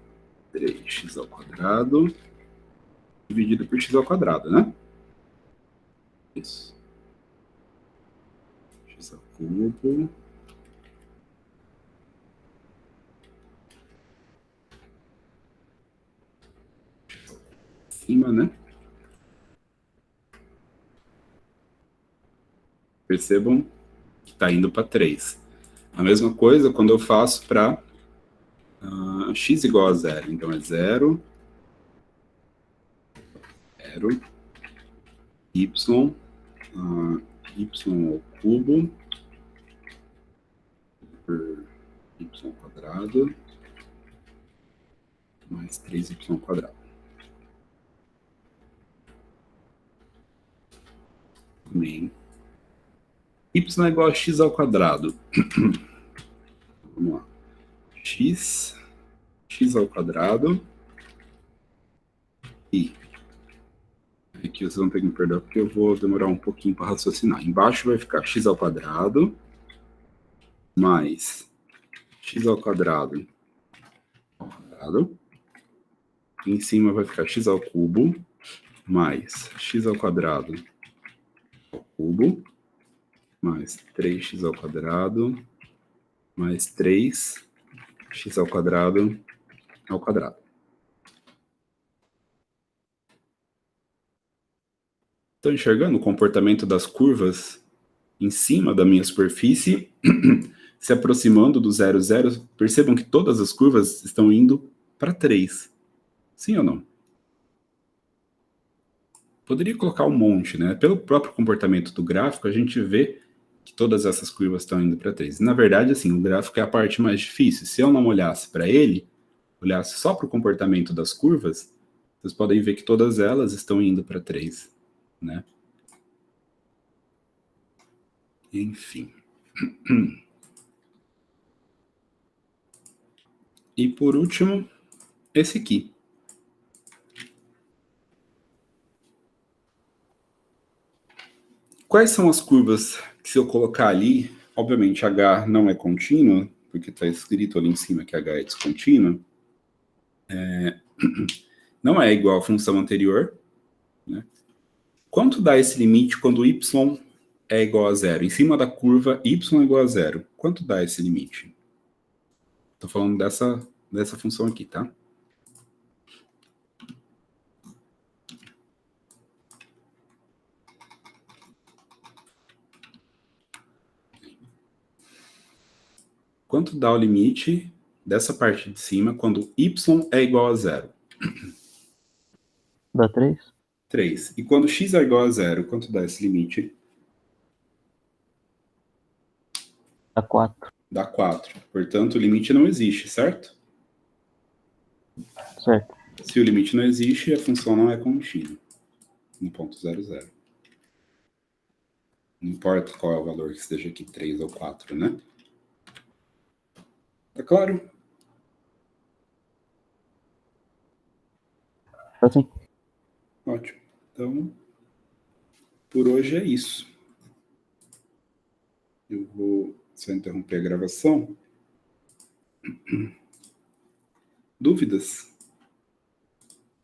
3x ao quadrado dividido por x ao quadrado, né? Isso. x ao cubo cima, né? Percebam que está indo para 3. A mesma coisa quando eu faço para x igual a 0. Então, é 0, 0, y, y ao cubo por y quadrado mais 3y quadrado. Também. Y é igual a x ao quadrado. Vamos lá. X ao quadrado e aqui vocês vão ter que me perdoar porque eu vou demorar um pouquinho para raciocinar. Embaixo vai ficar x ao quadrado mais x ao quadrado e em cima vai ficar x ao cubo mais x ao quadrado ao cubo mais 3x ao quadrado mais 3x ao quadrado ao quadrado. Estão enxergando o comportamento das curvas em cima da minha superfície, se aproximando do 0, 0? Percebam que todas as curvas estão indo para 3. Sim ou não? Poderia colocar um monte, né? Pelo próprio comportamento do gráfico, a gente vê que todas essas curvas estão indo para 3. Na verdade, assim, o gráfico é a parte mais difícil. Se eu não olhasse para ele, olhasse só para o comportamento das curvas, vocês podem ver que todas elas estão indo para 3, né? Enfim. E por último, esse aqui. Quais são as curvas que, se eu colocar ali, obviamente H não é contínua, porque está escrito ali em cima que H é descontínua, não é igual à função anterior, né? Quanto dá esse limite quando y é igual a 0? Em cima da curva y é igual a 0. Quanto dá esse limite? Estou falando dessa função aqui, tá? Quanto dá o limite dessa parte de cima quando y é igual a 0? Dá 3? 3. E quando x é igual a 0, quanto dá esse limite? Dá 4. Dá 4. Portanto, o limite não existe, certo? Certo. Se o limite não existe, a função não é contínua. No ponto 0, 0. Não importa qual é o valor que esteja aqui, 3 ou 4, né? Tá claro? Tá sim. Ótimo. Então, por hoje é isso. Eu vou só interromper a gravação. Dúvidas?